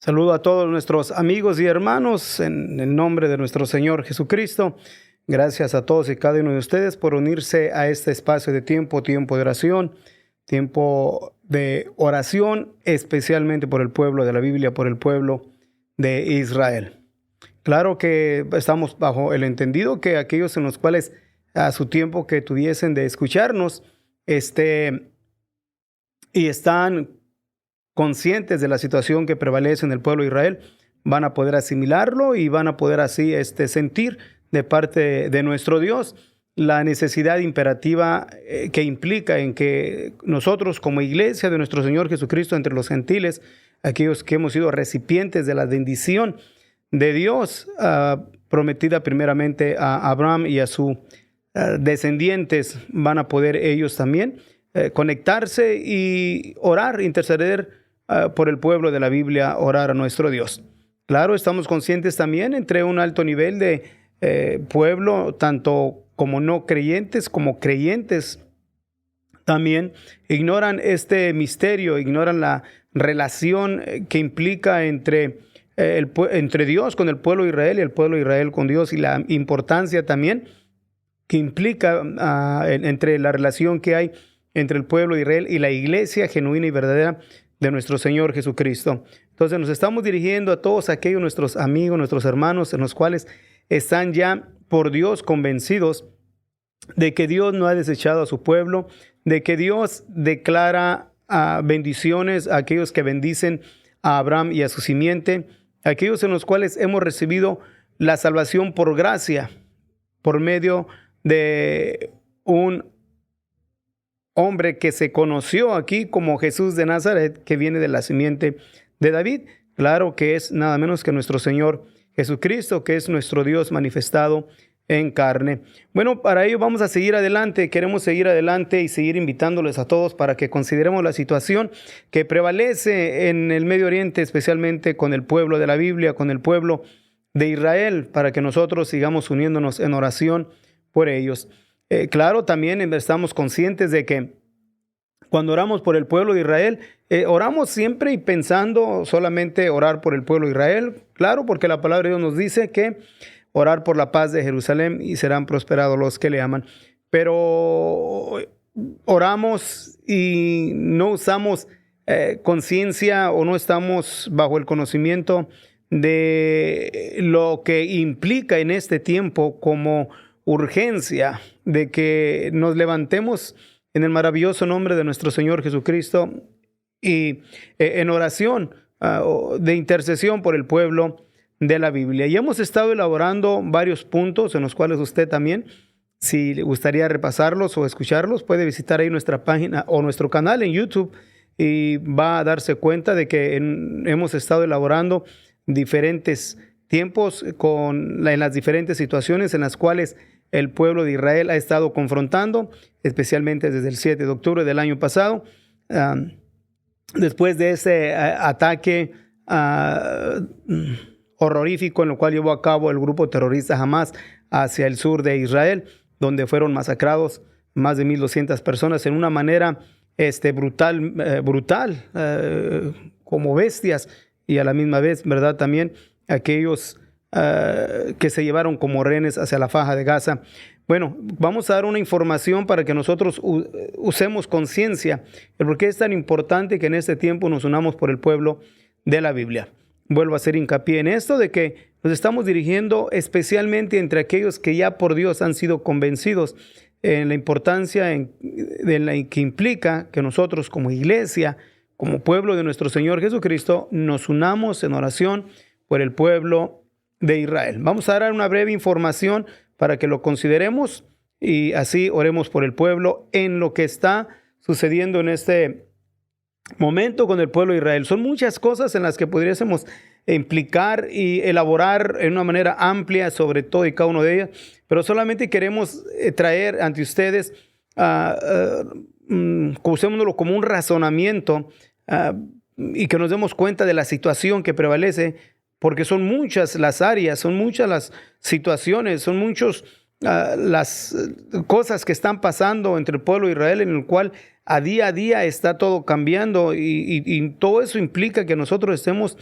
Saludo a todos nuestros amigos y hermanos en el nombre de nuestro Señor Jesucristo. Gracias a todos y cada uno de ustedes por unirse a este espacio de tiempo de oración, especialmente por el pueblo de la Biblia, por el pueblo de Israel. Claro que estamos bajo el entendido que aquellos en los cuales a su tiempo que tuviesen de escucharnos, y están conscientes de la situación que prevalece en el pueblo de Israel, van a poder asimilarlo y van a poder así sentir de parte de nuestro Dios la necesidad imperativa que implica en que nosotros como iglesia de nuestro Señor Jesucristo entre los gentiles, aquellos que hemos sido recipientes de la bendición de Dios prometida primeramente a Abraham y a sus descendientes, van a poder ellos también conectarse y orar, interceder por el pueblo de la Biblia, orar a nuestro Dios. Claro, estamos conscientes también entre un alto nivel de pueblo, tanto como no creyentes como creyentes, también ignoran este misterio, ignoran la relación que implica entre Dios con el pueblo de Israel y el pueblo de Israel con Dios, y la importancia también que implica entre la relación que hay entre el pueblo de Israel y la iglesia genuina y verdadera de nuestro Señor Jesucristo. Entonces nos estamos dirigiendo a todos aquellos nuestros amigos, nuestros hermanos, en los cuales están ya por Dios convencidos de que Dios no ha desechado a su pueblo, de que Dios declara bendiciones a aquellos que bendicen a Abraham y a su simiente, aquellos en los cuales hemos recibido la salvación por gracia, por medio de un hombre que se conoció aquí como Jesús de Nazaret, que viene de la simiente de David. Claro que es nada menos que nuestro Señor Jesucristo, que es nuestro Dios manifestado en carne. Bueno, para ello vamos a seguir adelante. Queremos seguir adelante y seguir invitándoles a todos para que consideremos la situación que prevalece en el Medio Oriente, especialmente con el pueblo de la Biblia, con el pueblo de Israel, para que nosotros sigamos uniéndonos en oración por ellos. Claro, también estamos conscientes de que cuando oramos por el pueblo de Israel, oramos siempre y pensando solamente orar por el pueblo de Israel. Claro, porque la palabra de Dios nos dice que orar por la paz de Jerusalén y serán prosperados los que le aman. Pero oramos y no usamos conciencia o no estamos bajo el conocimiento de lo que implica en este tiempo como urgencia de que nos levantemos en el maravilloso nombre de nuestro Señor Jesucristo y en oración de intercesión por el pueblo de la Biblia. Y hemos estado elaborando varios puntos en los cuales usted también, si le gustaría repasarlos o escucharlos, puede visitar ahí nuestra página o nuestro canal en YouTube y va a darse cuenta de que hemos estado elaborando diferentes tiempos en las diferentes situaciones en las cuales el pueblo de Israel ha estado confrontando, especialmente desde el 7 de octubre del año pasado, después de ese ataque horrorífico en lo cual llevó a cabo el grupo terrorista Hamas hacia el sur de Israel, donde fueron masacrados más de 1,200 personas en una manera brutal, como bestias, y a la misma vez, ¿verdad? También aquellos que se llevaron como rehenes hacia la faja de Gaza. Bueno, vamos a dar una información para que nosotros usemos conciencia de por qué es tan importante que en este tiempo nos unamos por el pueblo de la Biblia. Vuelvo a hacer hincapié en esto de que nos estamos dirigiendo especialmente entre aquellos que ya por Dios han sido convencidos en la importancia que implica que nosotros como iglesia, como pueblo de nuestro Señor Jesucristo, nos unamos en oración por el pueblo de Israel. Vamos a dar una breve información para que lo consideremos y así oremos por el pueblo en lo que está sucediendo en este momento con el pueblo de Israel. Son muchas cosas en las que pudiésemos implicar y elaborar en una manera amplia sobre todo y cada uno de ellas, pero solamente queremos traer ante ustedes, usémoslo como un razonamiento y que nos demos cuenta de la situación que prevalece, porque son muchas las áreas, son muchas las situaciones, son muchas las cosas que están pasando entre el pueblo de Israel, en el cual a día está todo cambiando y todo eso implica que nosotros estemos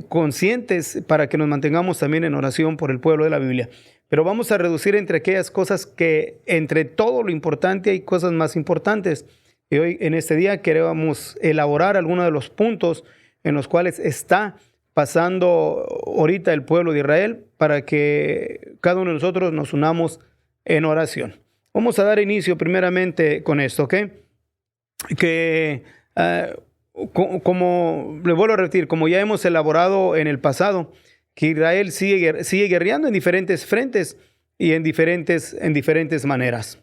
conscientes para que nos mantengamos también en oración por el pueblo de la Biblia. Pero vamos a reducir entre aquellas cosas que entre todo lo importante hay cosas más importantes. Y hoy en este día queremos elaborar algunos de los puntos en los cuales está pasando ahorita el pueblo de Israel para que cada uno de nosotros nos unamos en oración. Vamos a dar inicio primeramente con esto, ¿ok? Que como le vuelvo a repetir, como ya hemos elaborado en el pasado, que Israel sigue guerreando en diferentes frentes y en diferentes maneras.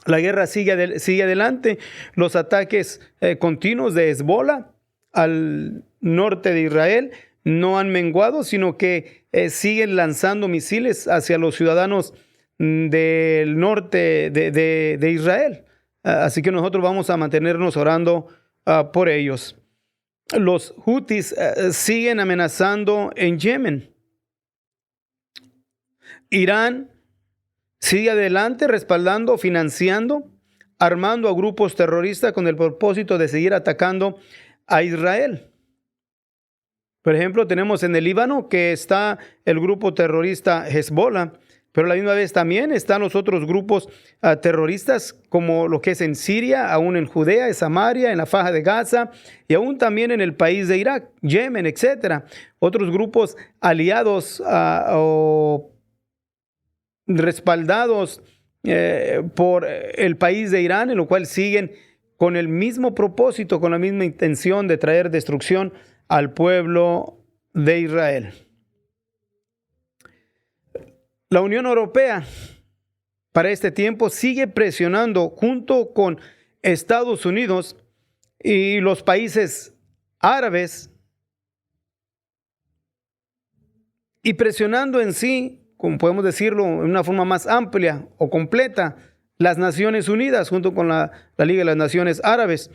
La guerra sigue adelante. Los ataques continuos de Hezbollah al norte de Israel no han menguado, sino que siguen lanzando misiles hacia los ciudadanos del norte de Israel. Así que nosotros vamos a mantenernos orando por ellos. Los Houthis siguen amenazando en Yemen. Irán sigue adelante respaldando, financiando, armando a grupos terroristas con el propósito de seguir atacando a Israel. Por ejemplo, tenemos en el Líbano que está el grupo terrorista Hezbollah, pero a la misma vez también están los otros grupos terroristas como lo que es en Siria, aún en Judea, en Samaria, en la Faja de Gaza y aún también en el país de Irak, Yemen, etc. Otros grupos aliados o respaldados por el país de Irán, en lo cual siguen con el mismo propósito, con la misma intención de traer destrucción al pueblo de Israel. La Unión Europea para este tiempo sigue presionando junto con Estados Unidos y los países árabes y presionando en sí, como podemos decirlo, en una forma más amplia o completa, las Naciones Unidas junto con la Liga de las Naciones Árabes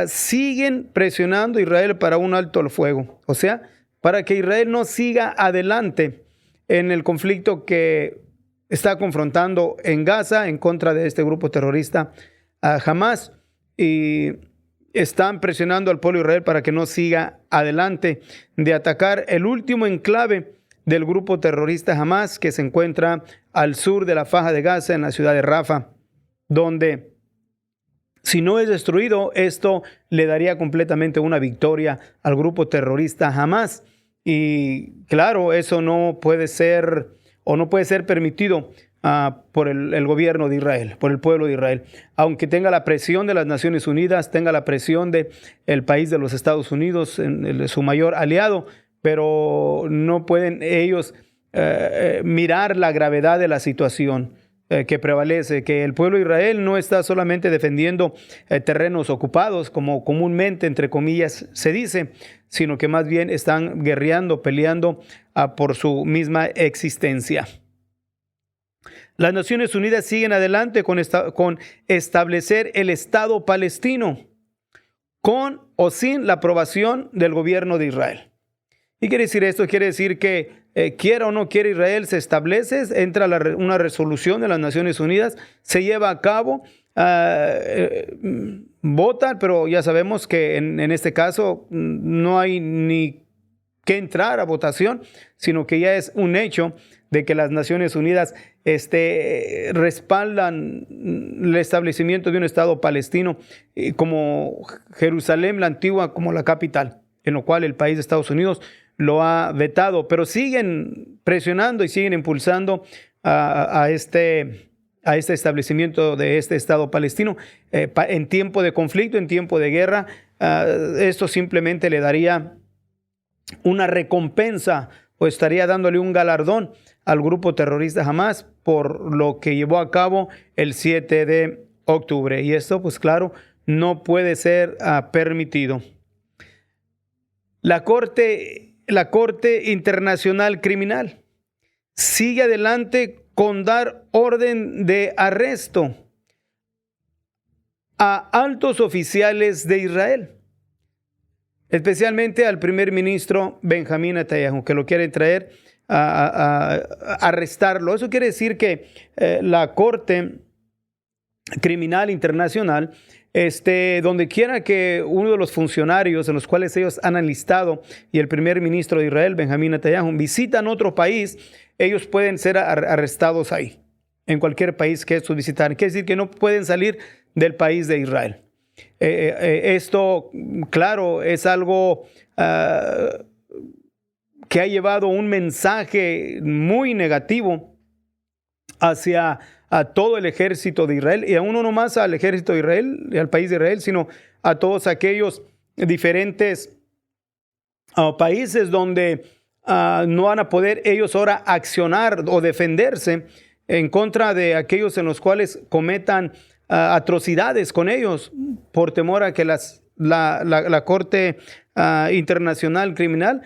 siguen presionando a Israel para un alto al fuego, o sea, para que Israel no siga adelante en el conflicto que está confrontando en Gaza en contra de este grupo terrorista Hamas, y están presionando al pueblo de Israel para que no siga adelante de atacar el último enclave del grupo terrorista Hamas, que se encuentra al sur de la Faja de Gaza, en la ciudad de Rafah, donde si no es destruido, esto le daría completamente una victoria al grupo terrorista Hamas. Y claro, eso no puede ser o no puede ser permitido por el gobierno de Israel, por el pueblo de Israel. Aunque tenga la presión de las Naciones Unidas, tenga la presión del país de los Estados Unidos, su mayor aliado, pero no pueden ellos mirar la gravedad de la situación que prevalece, que el pueblo de Israel no está solamente defendiendo terrenos ocupados, como comúnmente, entre comillas, se dice, sino que más bien están guerreando, peleando por su misma existencia. Las Naciones Unidas siguen adelante con establecer el Estado palestino, con o sin la aprobación del gobierno de Israel. ¿Qué quiere decir esto? Quiere decir que quiera o no quiera Israel, se establece, entra una resolución de las Naciones Unidas, se lleva a cabo, votan, pero ya sabemos que en este caso no hay ni que entrar a votación, sino que ya es un hecho de que las Naciones Unidas respaldan el establecimiento de un Estado palestino como Jerusalén, la antigua, como la capital, en lo cual el país de Estados Unidos lo ha vetado, pero siguen presionando y siguen impulsando a este establecimiento de este Estado palestino en tiempo de conflicto, en tiempo de guerra. Esto simplemente le daría una recompensa o estaría dándole un galardón al grupo terrorista Hamas por lo que llevó a cabo el 7 de octubre. Y esto, pues claro, no puede ser permitido. La Corte Internacional Criminal sigue adelante con dar orden de arresto a altos oficiales de Israel, especialmente al primer ministro Benjamín Netanyahu, que lo quiere traer a arrestarlo. Eso quiere decir que la Corte Criminal Internacional donde quiera que uno de los funcionarios en los cuales ellos han enlistado y el primer ministro de Israel, Benjamín Netanyahu, visitan otro país, ellos pueden ser arrestados ahí, en cualquier país que estos visitaran. Quiere decir que no pueden salir del país de Israel. Esto, claro, es algo que ha llevado un mensaje muy negativo hacia a todo el ejército de Israel, y aún no más al ejército de Israel y al país de Israel, sino a todos aquellos diferentes países donde no van a poder ellos ahora accionar o defenderse en contra de aquellos en los cuales cometan atrocidades con ellos, por temor a que la Corte Internacional Criminal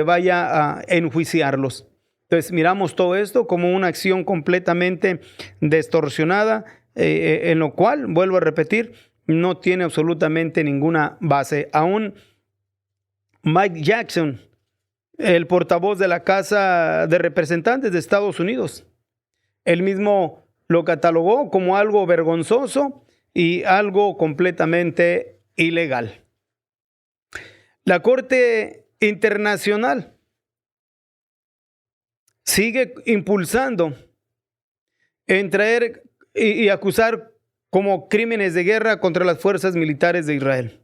vaya a enjuiciarlos. Entonces miramos todo esto como una acción completamente distorsionada, en lo cual, vuelvo a repetir, no tiene absolutamente ninguna base. Aún Mike Jackson, el portavoz de la Casa de Representantes de Estados Unidos, él mismo lo catalogó como algo vergonzoso y algo completamente ilegal. La Corte Internacional sigue impulsando en traer y acusar como crímenes de guerra contra las fuerzas militares de Israel.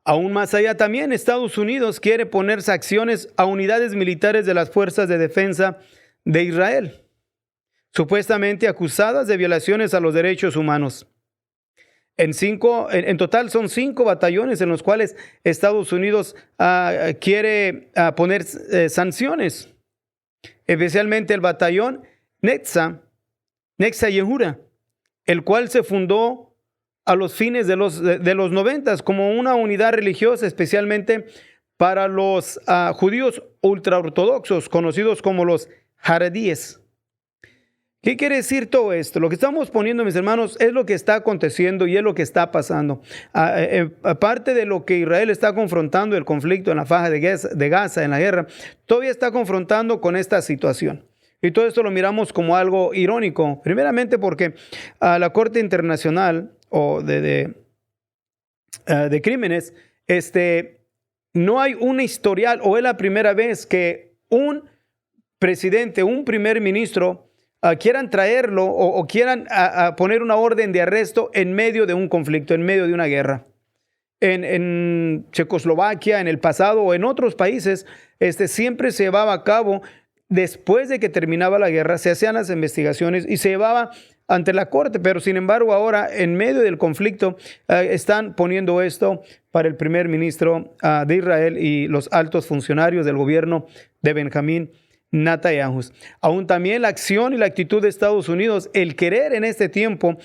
Aún más allá también, Estados Unidos quiere poner sanciones a unidades militares de las fuerzas de defensa de Israel, supuestamente acusadas de violaciones a los derechos humanos. En total son 5 batallones en los cuales Estados Unidos quiere poner sanciones, especialmente el batallón Netza Yehuda, el cual se fundó a los fines de los 90 como una unidad religiosa, especialmente para los judíos ultraortodoxos, conocidos como los jaredíes. ¿Qué quiere decir todo esto? Lo que estamos poniendo, mis hermanos, es lo que está aconteciendo y es lo que está pasando. Aparte de lo que Israel está confrontando, el conflicto en la faja de Gaza, en la guerra, todavía está confrontando con esta situación. Y todo esto lo miramos como algo irónico, primeramente porque la Corte Internacional de Crímenes, no hay un historial, o es la primera vez que un presidente, un primer ministro, quieran traerlo o quieran poner una orden de arresto en medio de un conflicto, en medio de una guerra. En Checoslovaquia, en el pasado o en otros países, siempre se llevaba a cabo después de que terminaba la guerra, se hacían las investigaciones y se llevaba ante la corte, pero sin embargo ahora en medio del conflicto están poniendo esto para el primer ministro de Israel y los altos funcionarios del gobierno de Benjamín Netanyahu. Aún también la acción y la actitud de Estados Unidos, el querer en este tiempo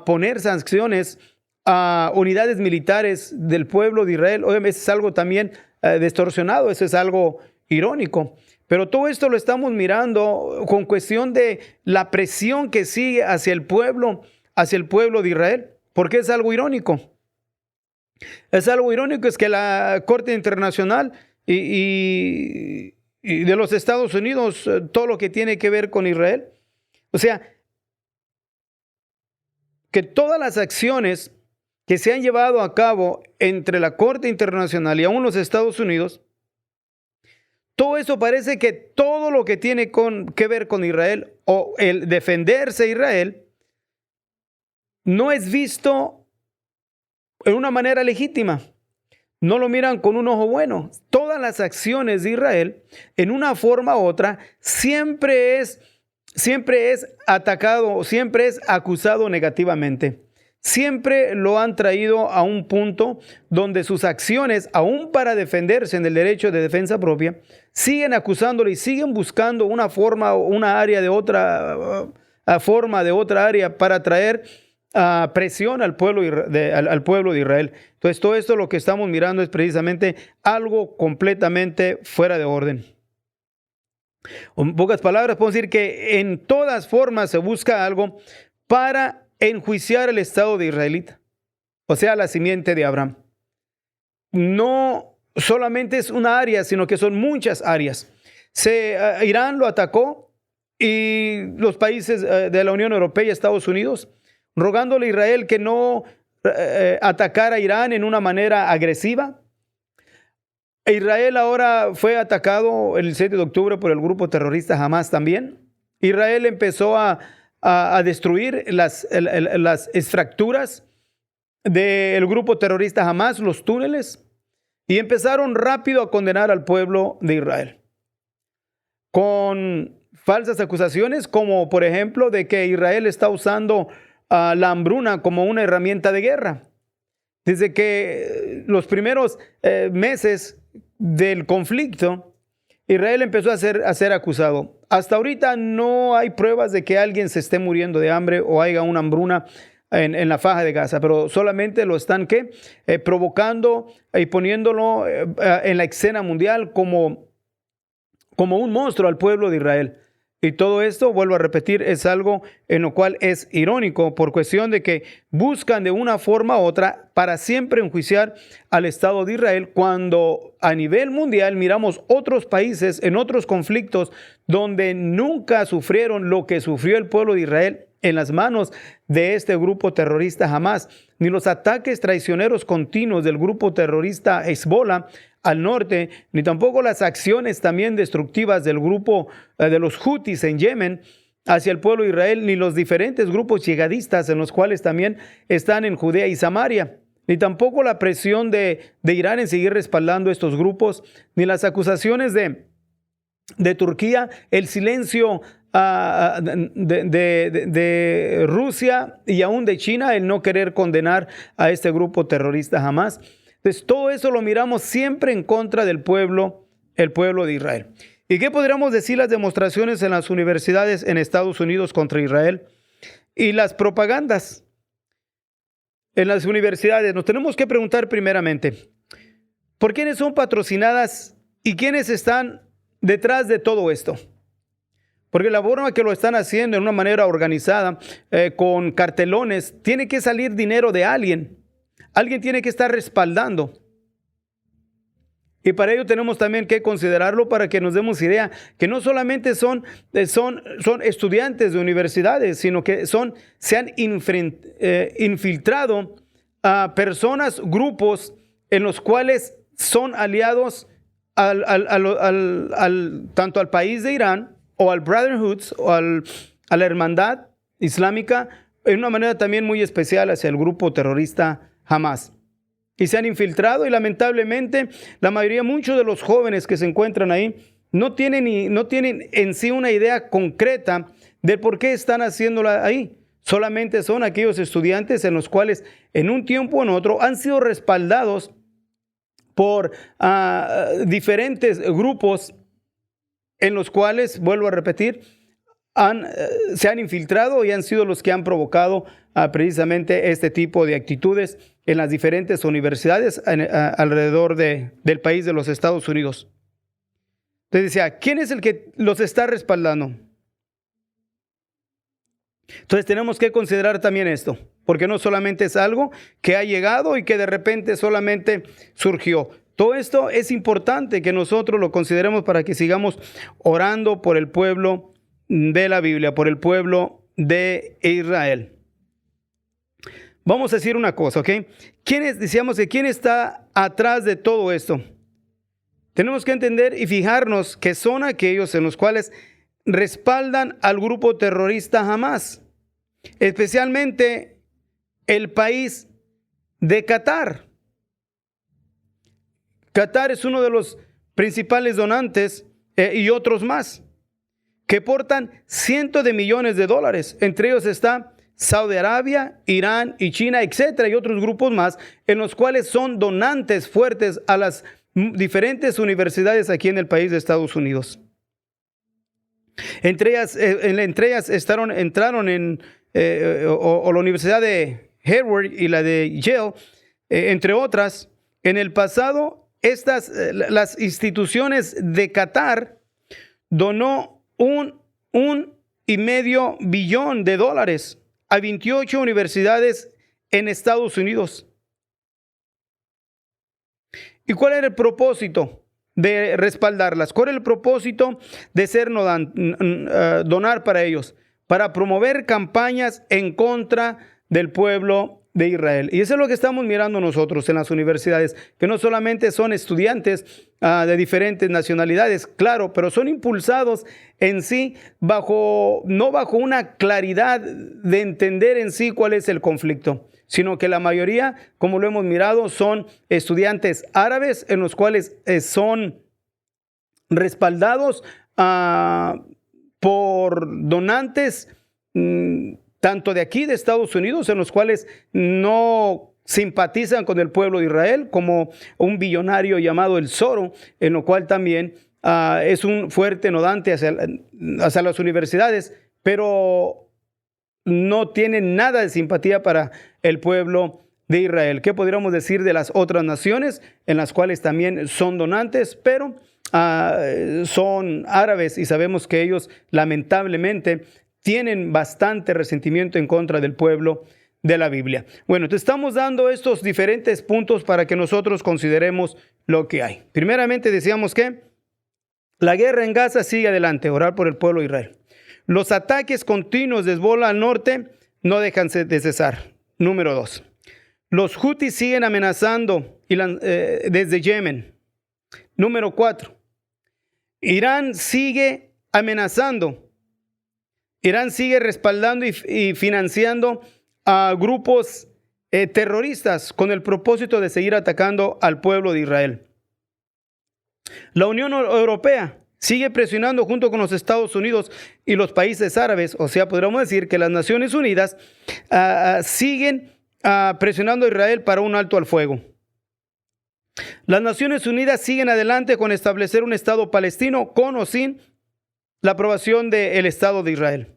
poner sanciones a unidades militares del pueblo de Israel, obviamente es algo también distorsionado, eso es algo irónico. Pero todo esto lo estamos mirando con cuestión de la presión que sigue hacia el pueblo de Israel, porque es algo irónico. Es algo irónico, es que la Corte Internacional y de los Estados Unidos, todo lo que tiene que ver con Israel, o sea, que todas las acciones que se han llevado a cabo entre la Corte Internacional y aún los Estados Unidos, todo eso parece que todo lo que tiene que ver con Israel o el defenderse Israel no es visto en una manera legítima. No lo miran con un ojo bueno. Todas las acciones de Israel, en una forma u otra, siempre es atacado, siempre es acusado negativamente. Siempre lo han traído a un punto donde sus acciones, aún para defenderse en el derecho de defensa propia, siguen acusándolo y siguen buscando una forma, una área de otra forma, de otra área para traer presión al pueblo de Israel. Entonces, todo esto lo que estamos mirando es precisamente algo completamente fuera de orden. En pocas palabras, podemos decir que en todas formas se busca algo para enjuiciar el Estado de israelita, o sea, la simiente de Abraham. No solamente es una área, sino que son muchas áreas. Irán lo atacó y los países de la Unión Europea y Estados Unidos, rogándole a Israel que no atacara a Irán en una manera agresiva. Israel ahora fue atacado el 7 de octubre por el grupo terrorista Hamas también. Israel empezó a destruir las estructuras del grupo terrorista Hamas, los túneles, y empezaron rápido a condenar al pueblo de Israel con falsas acusaciones, como por ejemplo de que Israel está usando la hambruna como una herramienta de guerra. Desde que los primeros meses del conflicto, Israel empezó a ser acusado. Hasta ahorita no hay pruebas de que alguien se esté muriendo de hambre o haya una hambruna en la faja de Gaza, pero solamente lo están provocando y poniéndolo en la escena mundial como un monstruo al pueblo de Israel. Y todo esto, vuelvo a repetir, es algo en lo cual es irónico por cuestión de que buscan de una forma u otra para siempre enjuiciar al Estado de Israel, cuando a nivel mundial miramos otros países en otros conflictos donde nunca sufrieron lo que sufrió el pueblo de Israel en las manos de este grupo terrorista Hamas, ni los ataques traicioneros continuos del grupo terrorista Hezbollah al norte, ni tampoco las acciones también destructivas del grupo de los Houthis en Yemen hacia el pueblo de Israel, ni los diferentes grupos yihadistas en los cuales también están en Judea y Samaria, ni tampoco la presión de Irán en seguir respaldando estos grupos, ni las acusaciones de Turquía, el silencio de Rusia y aún de China, el no querer condenar a este grupo terrorista Hamas. Entonces, todo eso lo miramos siempre en contra del pueblo, el pueblo de Israel. ¿Y qué podríamos decir las demostraciones en las universidades en Estados Unidos contra Israel? Y las propagandas en las universidades. Nos tenemos que preguntar primeramente, ¿por quiénes son patrocinadas y quiénes están detrás de todo esto? Porque la forma que lo están haciendo en una manera organizada, con cartelones, tiene que salir dinero de alguien. Alguien tiene que estar respaldando. Y para ello tenemos también que considerarlo para que nos demos idea que no solamente son estudiantes de universidades, sino que se han infiltrado a personas, grupos en los cuales son aliados tanto al país de Irán o al Brotherhood o a la hermandad islámica, en una manera también muy especial hacia el grupo terrorista Hamas. Y se han infiltrado, y lamentablemente la mayoría, muchos de los jóvenes que se encuentran ahí no tienen en sí una idea concreta de por qué están haciéndolo ahí. Solamente son aquellos estudiantes en los cuales en un tiempo o en otro han sido respaldados por diferentes grupos en los cuales, vuelvo a repetir, se han infiltrado y han sido los que han provocado precisamente este tipo de actitudes en las diferentes universidades alrededor del país de los Estados Unidos. Entonces decía, ¿quién es el que los está respaldando? Entonces tenemos que considerar también esto, porque no solamente es algo que ha llegado y que de repente solamente surgió. Todo esto es importante que nosotros lo consideremos para que sigamos orando por el pueblo de la Biblia, por el pueblo de Israel. Vamos a decir una cosa, ¿ok? Decíamos que ¿quién está atrás de todo esto? Tenemos que entender y fijarnos que son aquellos en los cuales respaldan al grupo terrorista Hamas, especialmente el país de Qatar. Qatar es uno de los principales donantes y otros más que portan cientos de millones de dólares. Entre ellos está Saudi Arabia, Irán y China, etcétera, y otros grupos más en los cuales son donantes fuertes a las diferentes universidades aquí en el país de Estados Unidos. Entre ellas entraron en la Universidad de Harvard y la de Yale, entre otras. En el pasado, las instituciones de Qatar donó $1.5 billón a 28 universidades en Estados Unidos. ¿Y cuál era el propósito de respaldarlas? ¿Cuál era el propósito de donar para ellos? Para promover campañas en contra del pueblo de Israel. Y eso es lo que estamos mirando nosotros en las universidades, que no solamente son estudiantes de diferentes nacionalidades, claro, pero son impulsados en sí no bajo una claridad de entender en sí cuál es el conflicto, sino que la mayoría, como lo hemos mirado, son estudiantes árabes en los cuales son respaldados por donantes tanto de aquí de Estados Unidos, en los cuales no simpatizan con el pueblo de Israel, como un billonario llamado el Zoro, en lo cual también es un fuerte donante hacia las universidades, pero no tienen nada de simpatía para el pueblo de Israel. ¿Qué podríamos decir de las otras naciones en las cuales también son donantes, pero son árabes, y sabemos que ellos lamentablemente tienen bastante resentimiento en contra del pueblo de la Biblia? Bueno, te estamos dando estos diferentes puntos para que nosotros consideremos lo que hay. Primeramente decíamos que la guerra en Gaza sigue adelante, orar por el pueblo de Israel. Los ataques continuos de Hezbollah al norte no dejan de cesar. Número 2. Los Houthis siguen amenazando desde Yemen. Número 4. Irán sigue amenazando. Irán sigue respaldando y financiando a grupos terroristas con el propósito de seguir atacando al pueblo de Israel. La Unión Europea sigue presionando junto con los Estados Unidos y los países árabes, o sea, podríamos decir que las Naciones Unidas siguen presionando a Israel para un alto al fuego. Las Naciones Unidas siguen adelante con establecer un Estado palestino con o sin la aprobación del Estado de Israel.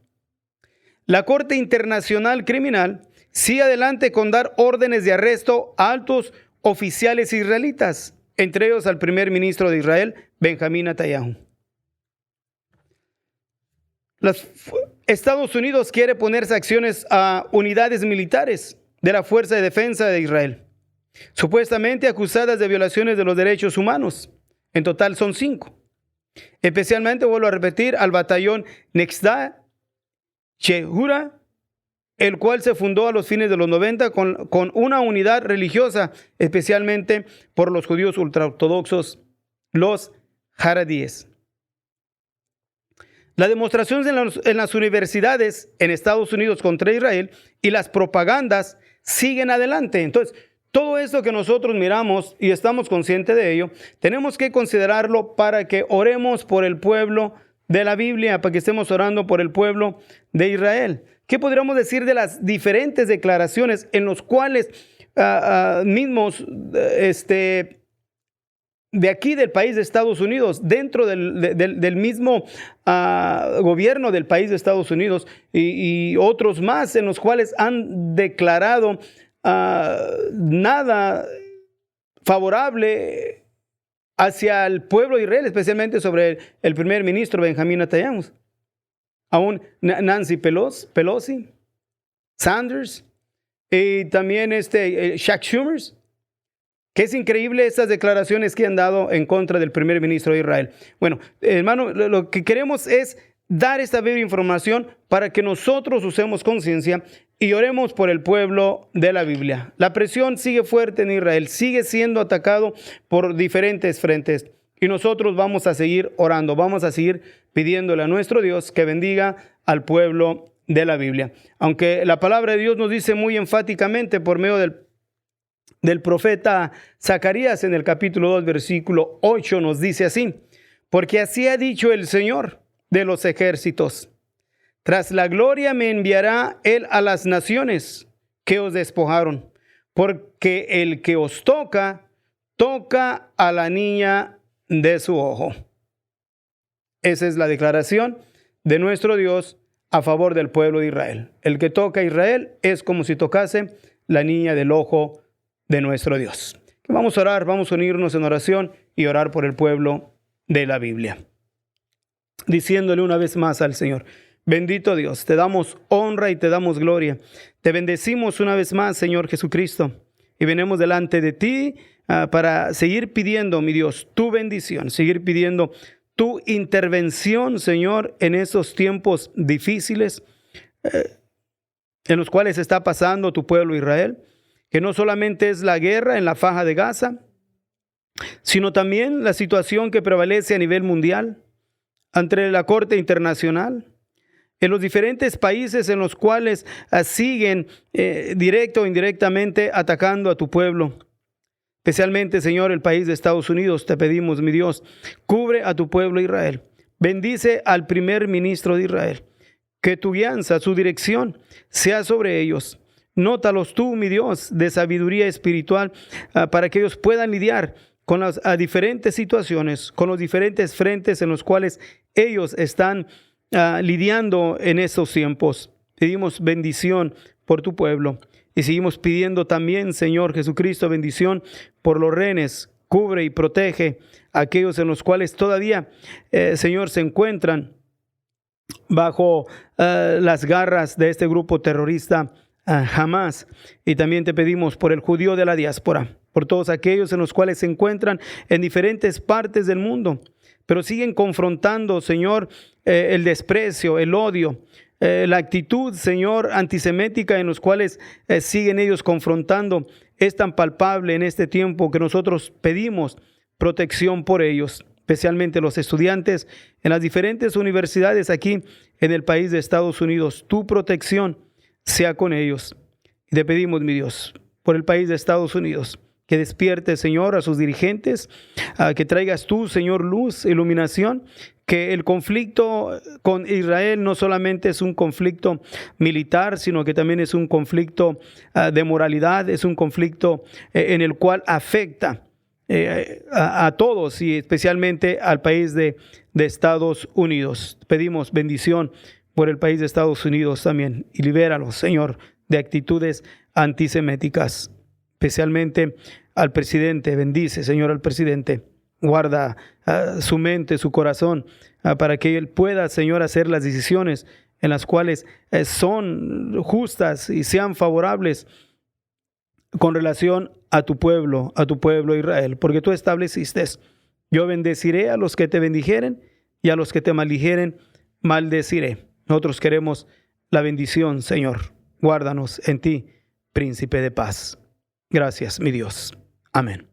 La Corte Internacional Criminal sigue adelante con dar órdenes de arresto a altos oficiales israelitas, entre ellos al primer ministro de Israel, Benjamín Netanyahu. Estados Unidos quiere poner sanciones a unidades militares de la Fuerza de Defensa de Israel, supuestamente acusadas de violaciones de los derechos humanos. En total son 5. Especialmente, vuelvo a repetir, al batallón Nexda Shehura, el cual se fundó a los fines de los 90 con una unidad religiosa, especialmente por los judíos ultraortodoxos, los jaredíes. Las demostraciones en las universidades en Estados Unidos contra Israel y las propagandas siguen adelante. Entonces, todo esto que nosotros miramos y estamos conscientes de ello, tenemos que considerarlo para que oremos por el pueblo de la Biblia, para que estemos orando por el pueblo de Israel. ¿Qué podríamos decir de las diferentes declaraciones en los cuales mismos de aquí del país de Estados Unidos, dentro del mismo gobierno del país de Estados Unidos y otros más en los cuales han declarado nada favorable hacia el pueblo de Israel, especialmente sobre el primer ministro Benjamín Netanyahu? Aún Nancy Pelosi, Sanders y también Chuck Schumer. Que es increíble estas declaraciones que han dado en contra del primer ministro de Israel. Bueno, hermano, lo que queremos es dar esta breve información para que nosotros usemos conciencia y oremos por el pueblo de la Biblia. La presión sigue fuerte en Israel, sigue siendo atacado por diferentes frentes. Y nosotros vamos a seguir orando, vamos a seguir pidiéndole a nuestro Dios que bendiga al pueblo de la Biblia. Aunque la palabra de Dios nos dice muy enfáticamente por medio del profeta Zacarías en el capítulo 2, versículo 8, nos dice así: porque así ha dicho el Señor de los ejércitos, tras la gloria me enviará Él a las naciones que os despojaron, porque el que os toca, toca a la niña de su ojo. Esa es la declaración de nuestro Dios a favor del pueblo de Israel. El que toca a Israel es como si tocase la niña del ojo de nuestro Dios. Vamos a orar, vamos a unirnos en oración y orar por el pueblo de la Biblia, diciéndole una vez más al Señor: bendito Dios, te damos honra y te damos gloria. Te bendecimos una vez más, Señor Jesucristo, y venimos delante de ti para seguir pidiendo, mi Dios, tu bendición, seguir pidiendo tu intervención, Señor, en esos tiempos difíciles. en los cuales está pasando tu pueblo Israel, que no solamente es la guerra en la faja de Gaza, sino también la situación que prevalece a nivel mundial, ante la Corte Internacional, en los diferentes países en los cuales siguen directo o indirectamente atacando a tu pueblo. Especialmente, Señor, el país de Estados Unidos, te pedimos, mi Dios, cubre a tu pueblo Israel. Bendice al primer ministro de Israel. Que tu guianza, su dirección, sea sobre ellos. Nótalos tú, mi Dios, de sabiduría espiritual para que ellos puedan lidiar con las diferentes situaciones, con los diferentes frentes en los cuales ellos están lidiando en estos tiempos. Pedimos bendición por tu pueblo. Y seguimos pidiendo también, Señor Jesucristo, bendición por los rehenes. Cubre y protege a aquellos en los cuales todavía, Señor, se encuentran bajo las garras de este grupo terrorista Hamas. Y también te pedimos por el judío de la diáspora, por todos aquellos en los cuales se encuentran en diferentes partes del mundo, pero siguen confrontando, Señor, el desprecio, el odio, la actitud, Señor, antisemética en los cuales siguen ellos confrontando. Es tan palpable en este tiempo que nosotros pedimos protección por ellos, especialmente los estudiantes en las diferentes universidades aquí en el país de Estados Unidos. Tu protección sea con ellos. Y te pedimos, mi Dios, por el país de Estados Unidos, que despierte, Señor, a sus dirigentes, que traigas tú, Señor, luz, iluminación, que el conflicto con Israel no solamente es un conflicto militar, sino que también es un conflicto de moralidad, es un conflicto en el cual afecta a todos y especialmente al país de Estados Unidos. Pedimos bendición por el país de Estados Unidos también y libéralos, Señor, de actitudes antiseméticas, especialmente al presidente. Bendice, Señor, al presidente. Guarda su mente, su corazón, para que él pueda, Señor, hacer las decisiones en las cuales son justas y sean favorables con relación a tu pueblo Israel, porque tú estableciste: yo bendeciré a los que te bendijeren y a los que te maldijeren maldeciré. Nosotros queremos la bendición, Señor. Guárdanos en ti, príncipe de paz. Gracias, mi Dios. Amén.